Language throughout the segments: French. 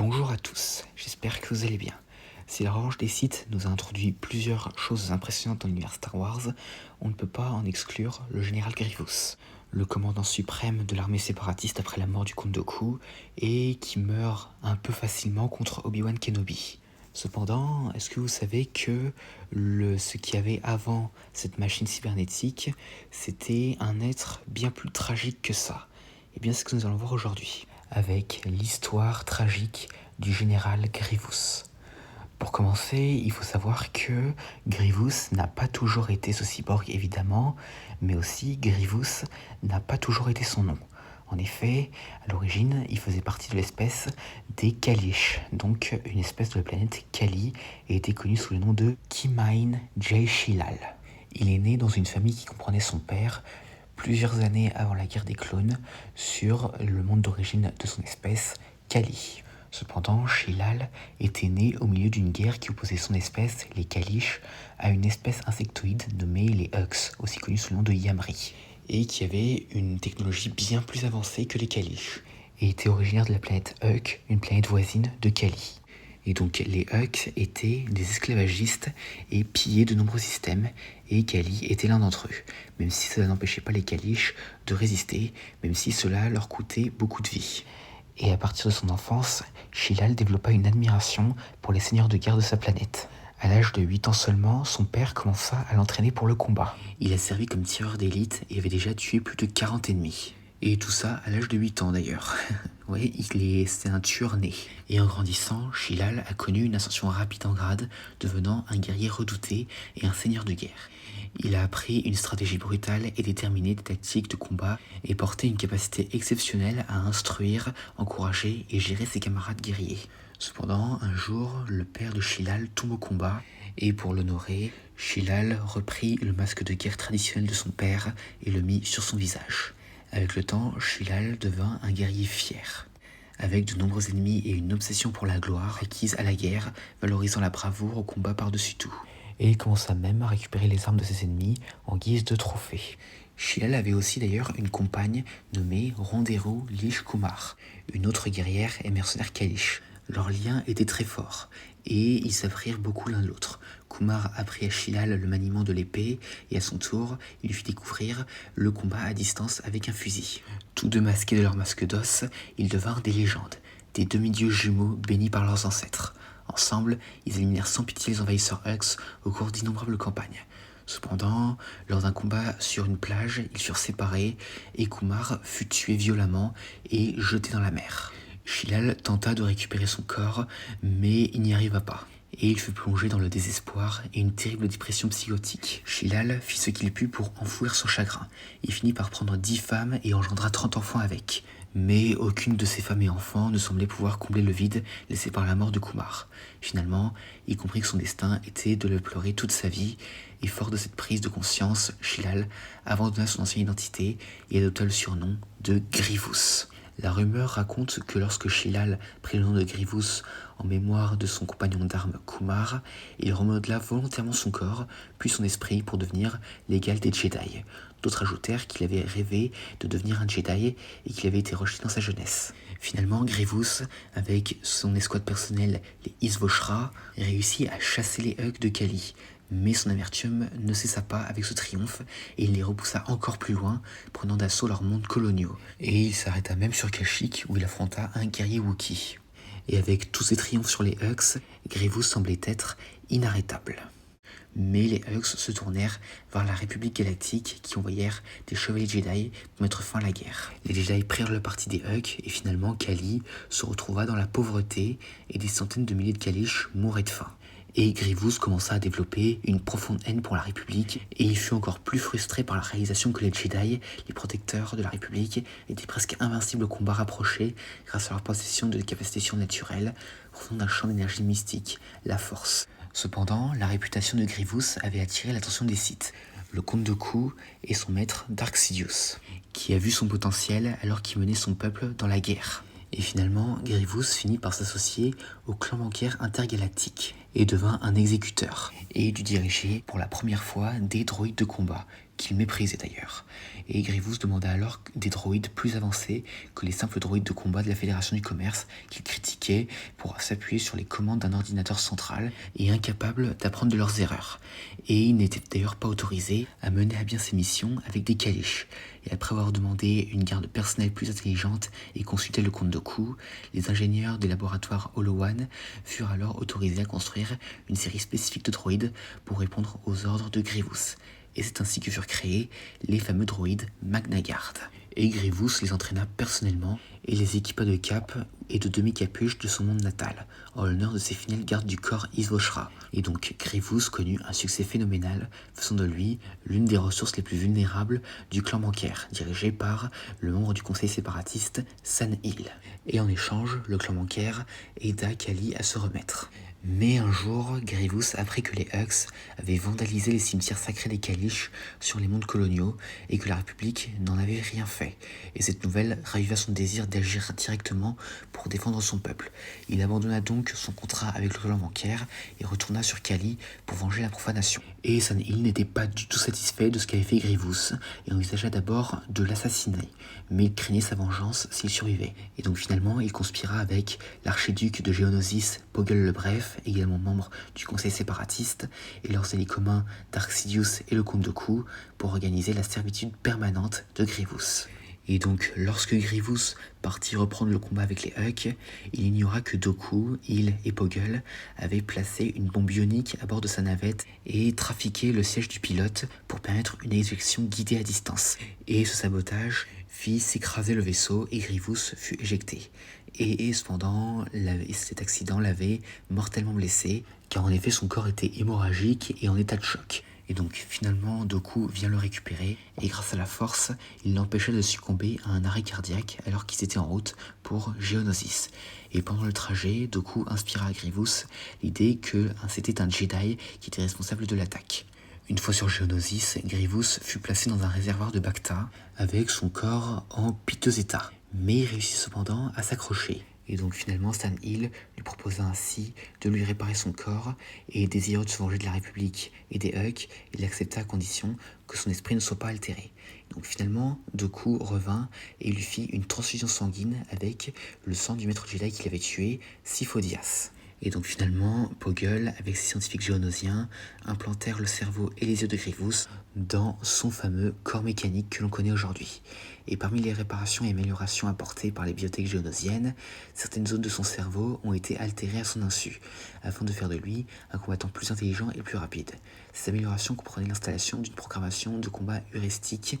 Bonjour à tous, j'espère que vous allez bien. Si la revanche des Sith nous a introduit plusieurs choses impressionnantes dans l'univers Star Wars, on ne peut pas en exclure le général Grievous, le commandant suprême de l'armée séparatiste après la mort du comte Dooku, et qui meurt un peu facilement contre Obi-Wan Kenobi. Cependant, est-ce que vous savez que ce qu'il y avait avant cette machine cybernétique, c'était un être bien plus tragique que ça? Et bien c'est ce que nous allons voir aujourd'hui, avec l'histoire tragique du général Grievous. Pour commencer, il faut savoir que Grievous n'a pas toujours été ce cyborg évidemment, mais aussi Grievous n'a pas toujours été son nom. En effet, à l'origine, il faisait partie de l'espèce des Kalish, donc une espèce de la planète Kali, et était connu sous le nom de Kimain Jay Shilal. Il est né dans une famille qui comprenait son père, plusieurs années avant la guerre des clones, sur le monde d'origine de son espèce, Kali. Cependant, Shilal était né au milieu d'une guerre qui opposait son espèce, les Kalish, à une espèce insectoïde nommée les Hux, aussi connue sous le nom de Yamri, et qui avait une technologie bien plus avancée que les Kalish, et était originaire de la planète Huk, une planète voisine de Kali. Et donc les Hux étaient des esclavagistes et pillaient de nombreux systèmes, et Kali était l'un d'entre eux, même si cela n'empêchait pas les Kalish de résister, même si cela leur coûtait beaucoup de vie. Et à partir de son enfance, Shilal développa une admiration pour les seigneurs de guerre de sa planète. À l'âge de 8 ans seulement, son père commença à l'entraîner pour le combat. Il a servi comme tireur d'élite et avait déjà tué plus de 40 ennemis. Et tout ça à l'âge de 8 ans d'ailleurs. Ouais, c'est un tueur né. Et en grandissant, Shilal a connu une ascension rapide en grade, devenant un guerrier redouté et un seigneur de guerre. Il a appris une stratégie brutale et déterminée des tactiques de combat et porté une capacité exceptionnelle à instruire, encourager et gérer ses camarades guerriers. Cependant, un jour, le père de Shilal tombe au combat et pour l'honorer, Shilal reprit le masque de guerre traditionnel de son père et le mit sur son visage. Avec le temps, Shilal devint un guerrier fier, avec de nombreux ennemis et une obsession pour la gloire acquise à la guerre, valorisant la bravoure au combat par-dessus tout. Et il commença même à récupérer les armes de ses ennemis en guise de trophée. Shilal avait aussi d'ailleurs une compagne nommée Ronderu Lish Kumar, une autre guerrière et mercenaire Kalish. Leur lien était très fort, et ils s'apprirent beaucoup l'un de l'autre. Kumar apprit à Shilal le maniement de l'épée, et à son tour, il lui fit découvrir le combat à distance avec un fusil. Tous deux masqués de leur masque d'os, ils devinrent des légendes, des demi-dieux jumeaux bénis par leurs ancêtres. Ensemble, ils éliminèrent sans pitié les envahisseurs Hux au cours d'innombrables campagnes. Cependant, lors d'un combat sur une plage, ils furent séparés, et Kumar fut tué violemment et jeté dans la mer. Shilal tenta de récupérer son corps, mais il n'y arriva pas. Et il fut plongé dans le désespoir et une terrible dépression psychotique. Shilal fit ce qu'il put pour enfouir son chagrin. Il finit par prendre 10 femmes et engendra 30 enfants avec. Mais aucune de ces femmes et enfants ne semblait pouvoir combler le vide laissé par la mort de Kumar. Finalement, il comprit que son destin était de le pleurer toute sa vie, et fort de cette prise de conscience, Shilal abandonna son ancienne identité et adopta le surnom de Grievous. La rumeur raconte que lorsque Shilal prit le nom de Grievous en mémoire de son compagnon d'armes Kumar, il remodela volontairement son corps, puis son esprit pour devenir l'égal des Jedi. D'autres ajoutèrent qu'il avait rêvé de devenir un Jedi et qu'il avait été rejeté dans sa jeunesse. Finalement, Grievous, avec son escouade personnelle, les Isvoshra, réussit à chasser les Hux de Kali. Mais son amertume ne cessa pas avec ce triomphe et il les repoussa encore plus loin, prenant d'assaut leurs mondes coloniaux. Et il s'arrêta même sur Kashyyyk où il affronta un guerrier Wookiee. Et avec tous ces triomphes sur les Hux, Grievous semblait être inarrêtable. Mais les Hux se tournèrent vers la République Galactique qui envoyèrent des chevaliers Jedi pour mettre fin à la guerre. Les Jedi prirent le parti des Hux et finalement Kali se retrouva dans la pauvreté et des centaines de milliers de Kalish mouraient de faim. Et Grievous commença à développer une profonde haine pour la République, et il fut encore plus frustré par la réalisation que les Jedi, les protecteurs de la République, étaient presque invincibles au combat rapproché grâce à leur possession de capacités surnaturelles provenant d'un champ d'énergie mystique, la Force. Cependant, la réputation de Grievous avait attiré l'attention des Sith, le comte Dooku et son maître Dark Sidious, qui a vu son potentiel alors qu'il menait son peuple dans la guerre. Et finalement, Grievous finit par s'associer au clan bancaire intergalactique et devint un exécuteur. Et il dut diriger pour la première fois des droïdes de combat, qu'il méprisait d'ailleurs. Et Grievous demanda alors des droïdes plus avancés que les simples droïdes de combat de la Fédération du Commerce qu'il critiquait pour s'appuyer sur les commandes d'un ordinateur central et incapable d'apprendre de leurs erreurs. Et il n'était d'ailleurs pas autorisé à mener à bien ses missions avec des Kalish. Et après avoir demandé une garde personnelle plus intelligente et consulté le compte Dooku, les ingénieurs des laboratoires Holo One furent alors autorisés à construire une série spécifique de droïdes pour répondre aux ordres de Grievous. Et c'est ainsi que furent créés les fameux droïdes Magna Guard. Et Grievous les entraîna personnellement et les équipa de capes et de demi-capuches de son monde natal, en l'honneur de ses fidèles gardes du corps Isvoshra. Et donc Grievous connut un succès phénoménal, faisant de lui l'une des ressources les plus vulnérables du clan bancaire, dirigé par le membre du conseil séparatiste San Hill. Et en échange, le clan bancaire aida Kali à se remettre. Mais un jour, Grievous apprit que les Hux avaient vandalisé les cimetières sacrés des Kalish sur les mondes coloniaux et que la République n'en avait rien fait. Et cette nouvelle raviva son désir d'agir directement pour défendre son peuple. Il abandonna donc son contrat avec le clan bancaire et retourna sur Kali pour venger la profanation. Et San Hill n'était pas du tout satisfait de ce qu'avait fait Grievous et envisagea d'abord de l'assassiner. Mais il craignait sa vengeance s'il survivait. Et donc finalement, il conspira avec l'archiduc de Geonosis, Poggle le Bref, également membre du conseil séparatiste, et leurs alliés communs Dark Sidious et le comte Dooku pour organiser la servitude permanente de Grievous. Et donc, lorsque Grievous partit reprendre le combat avec les Hux, il ignora que Dooku, Hill et Poggle avaient placé une bombe ionique à bord de sa navette et trafiqué le siège du pilote pour permettre une éjection guidée à distance. Et ce sabotage fit s'écraser le vaisseau et Grievous fut éjecté. Et cependant, cet accident l'avait mortellement blessé, car en effet son corps était hémorragique et en état de choc. Et donc finalement Dooku vient le récupérer et grâce à la force, il l'empêcha de succomber à un arrêt cardiaque alors qu'ils étaient en route pour Geonosis. Et pendant le trajet, Dooku inspira à Grievous l'idée que c'était un Jedi qui était responsable de l'attaque. Une fois sur Geonosis, Grievous fut placé dans un réservoir de Bacta avec son corps en piteux état. Mais il réussit cependant à s'accrocher. Et donc finalement, San Hill lui proposa ainsi de lui réparer son corps et désireux de se venger de la République et des Hux, il accepta à condition que son esprit ne soit pas altéré. Donc finalement, Dooku revint et lui fit une transfusion sanguine avec le sang du maître Jedi qu'il avait tué, Sifo Dyas. Et donc finalement, Poggle, avec ses scientifiques géonosiens, implantèrent le cerveau et les yeux de Grievous dans son fameux corps mécanique que l'on connaît aujourd'hui. Et parmi les réparations et améliorations apportées par les bibliothèques géonosiennes, certaines zones de son cerveau ont été altérées à son insu, afin de faire de lui un combattant plus intelligent et plus rapide. Ces améliorations comprenaient l'installation d'une programmation de combat heuristique,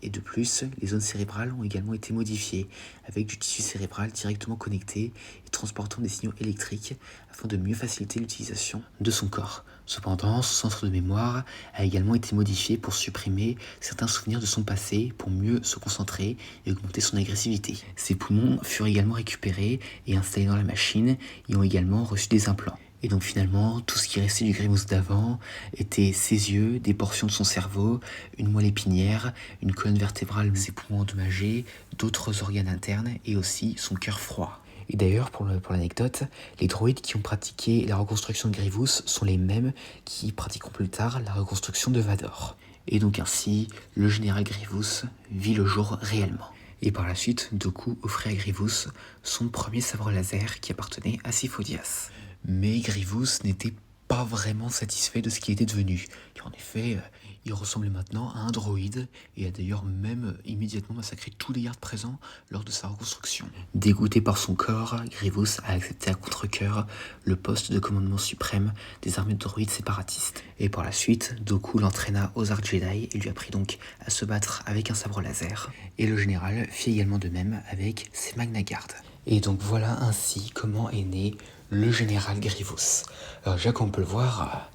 et de plus, les zones cérébrales ont également été modifiées, avec du tissu cérébral directement connecté et transportant des signaux électriques, afin de mieux faciliter l'utilisation de son corps. Cependant, son centre de mémoire a également été modifié pour supprimer certains souvenirs de son passé pour mieux se concentrer et augmenter son agressivité. Ses poumons furent également récupérés et installés dans la machine et ont également reçu des implants. Et donc finalement, tout ce qui restait du Grievous d'avant était ses yeux, des portions de son cerveau, une moelle épinière, une colonne vertébrale, ses poumons endommagés, d'autres organes internes et aussi son cœur froid. Et d'ailleurs, pour l'anecdote, les droïdes qui ont pratiqué la reconstruction de Grievous sont les mêmes qui pratiqueront plus tard la reconstruction de Vador. Et donc ainsi, le général Grievous vit le jour réellement. Et par la suite, Dooku offrit à Grievous son premier sabre laser qui appartenait à Sifo Dyas. Mais Grievous n'était pas vraiment satisfait de ce qu'il était devenu, car en effet, il ressemblait maintenant à un droïde et a d'ailleurs même immédiatement massacré tous les gardes présents lors de sa reconstruction. Dégoûté par son corps, Grievous a accepté à contre-cœur le poste de commandement suprême des armées de droïdes séparatistes. Et par la suite, Dooku l'entraîna aux arts Jedi et lui apprit donc à se battre avec un sabre laser. Et le général fit également de même avec ses Magna Guard. Et donc voilà ainsi comment est né le général Grievous. Alors déjà, comme on peut le voir,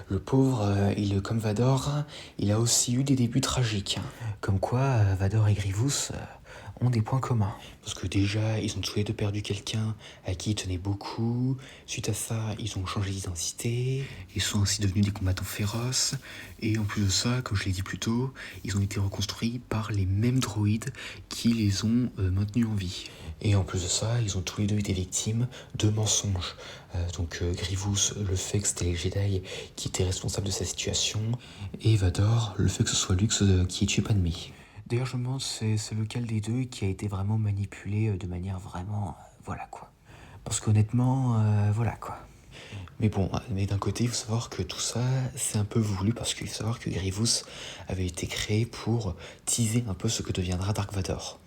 le pauvre, comme Vador, il a aussi eu des débuts tragiques. Comme quoi, Vador et Grievous ont des points communs. Parce que déjà, ils ont tous les deux perdu quelqu'un à qui ils tenaient beaucoup. Suite à ça, ils ont changé d'identité. Ils sont aussi devenus des combattants féroces. Et en plus de ça, comme je l'ai dit plus tôt, ils ont été reconstruits par les mêmes droïdes qui les ont maintenus en vie. Et en plus de ça, ils ont tous les deux été victimes de mensonges. Grievous, le fait que c'était les Jedi qui étaient responsables de sa situation. Et Vador, le fait que ce soit Luke qui ait tué Padmé. D'ailleurs, je me demande c'est lequel des deux qui a été vraiment manipulé de manière vraiment... voilà quoi. Parce qu'honnêtement, voilà quoi. Mais bon, mais d'un côté, il faut savoir que tout ça, c'est un peu voulu parce qu'il faut savoir que Grievous avait été créé pour teaser un peu ce que deviendra Dark Vador.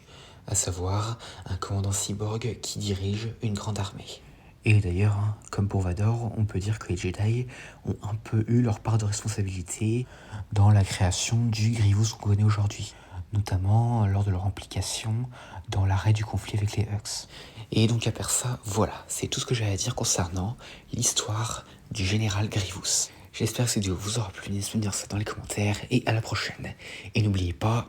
À savoir, un commandant cyborg qui dirige une grande armée. Et d'ailleurs, comme pour Vador, on peut dire que les Jedi ont un peu eu leur part de responsabilité dans la création du Grievous qu'on connaît aujourd'hui, notamment lors de leur implication dans l'arrêt du conflit avec les Hux. Et donc à part ça, voilà, c'est tout ce que j'ai à dire concernant l'histoire du général Grievous. J'espère que cette vidéo vous aura plu, n'hésitez pas à me dire ça dans les commentaires, et à la prochaine. Et n'oubliez pas...